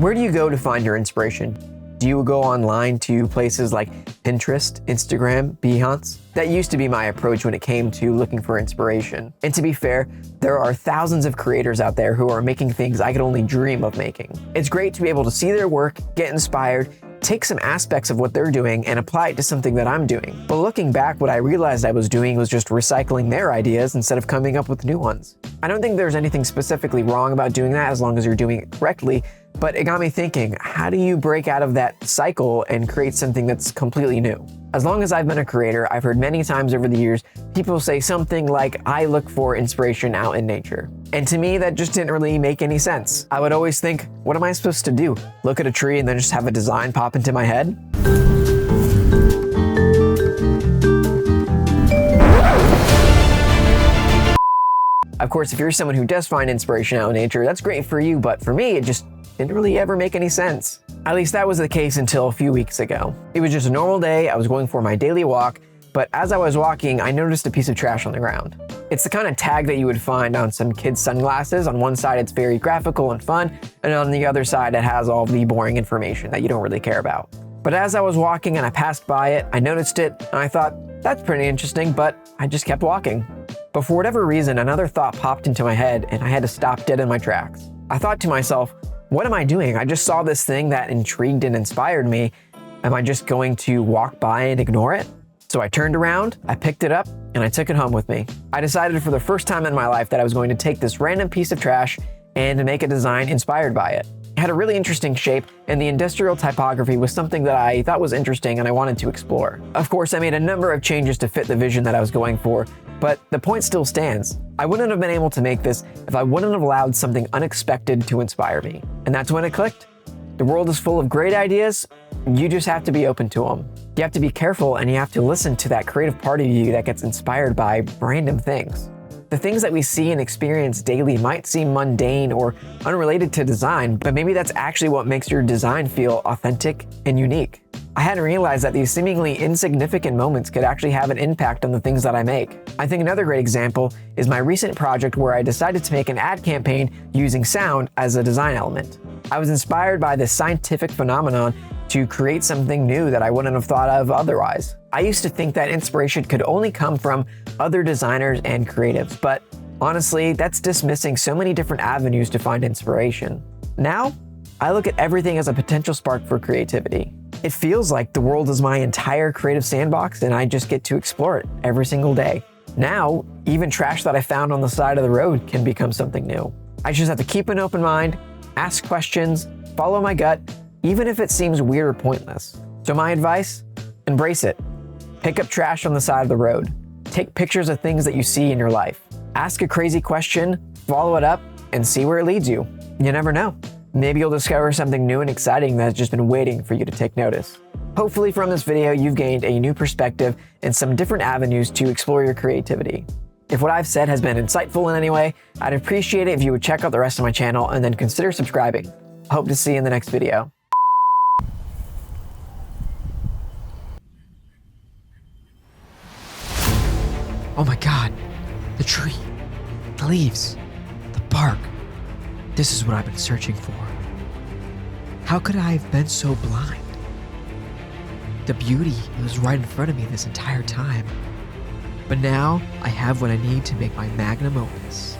Where do you go to find your inspiration? Do you go online to places like Pinterest, Instagram, Behance? That used to be my approach when it came to looking for inspiration. And to be fair, there are thousands of creators out there who are making things I could only dream of making. It's great to be able to see their work, get inspired, take some aspects of what they're doing and apply it to something that I'm doing. But looking back, what I realized I was doing was just recycling their ideas instead of coming up with new ones. I don't think there's anything specifically wrong about doing that as long as you're doing it correctly, but it got me thinking, how do you break out of that cycle and create something that's completely new? As long as I've been a creator, I've heard many times over the years, people say something like, I look for inspiration out in nature. And to me, that just didn't really make any sense. I would always think, what am I supposed to do? Look at a tree and then just have a design pop into my head? Of course, if you're someone who does find inspiration out in nature, that's great for you, but for me, it just didn't really ever make any sense. At least that was the case until a few weeks ago. It was just a normal day, I was going for my daily walk, but as I was walking, I noticed a piece of trash on the ground. It's the kind of tag that you would find on some kids' sunglasses. On one side, it's very graphical and fun, and on the other side, it has all the boring information that you don't really care about. But as I was walking and I passed by it, I noticed it, and I thought, that's pretty interesting, but I just kept walking. But for whatever reason, another thought popped into my head, and I had to stop dead in my tracks. I thought to myself, what am I doing? I just saw this thing that intrigued and inspired me. Am I just going to walk by and ignore it? So I turned around, I picked it up, and I took it home with me. I decided for the first time in my life that I was going to take this random piece of trash and to make a design inspired by it. It had a really interesting shape, and the industrial typography was something that I thought was interesting and I wanted to explore. Of course, I made a number of changes to fit the vision that I was going for, but the point still stands. I wouldn't have been able to make this if I wouldn't have allowed something unexpected to inspire me. And that's when it clicked. The world is full of great ideas. You just have to be open to them. You have to be careful and you have to listen to that creative part of you that gets inspired by random things. The things that we see and experience daily might seem mundane or unrelated to design, but maybe that's actually what makes your design feel authentic and unique. I hadn't realized that these seemingly insignificant moments could actually have an impact on the things that I make. I think another great example is my recent project where I decided to make an ad campaign using sound as a design element. I was inspired by this scientific phenomenon to create something new that I wouldn't have thought of otherwise. I used to think that inspiration could only come from other designers and creatives, but honestly, that's dismissing so many different avenues to find inspiration. Now, I look at everything as a potential spark for creativity. It feels like the world is my entire creative sandbox and I just get to explore it every single day. Now, even trash that I found on the side of the road can become something new. I just have to keep an open mind, ask questions, follow my gut, even if it seems weird or pointless. So my advice, embrace it. Pick up trash on the side of the road. Take pictures of things that you see in your life. Ask a crazy question, follow it up, and see where it leads you. You never know. Maybe you'll discover something new and exciting that's just been waiting for you to take notice. Hopefully from this video, you've gained a new perspective and some different avenues to explore your creativity. If what I've said has been insightful in any way, I'd appreciate it if you would check out the rest of my channel and then consider subscribing. I hope to see you in the next video. Oh my God, the tree, the leaves, the bark. This is what I've been searching for. How could I have been so blind? The beauty was right in front of me this entire time. But now I have what I need to make my magnum opus.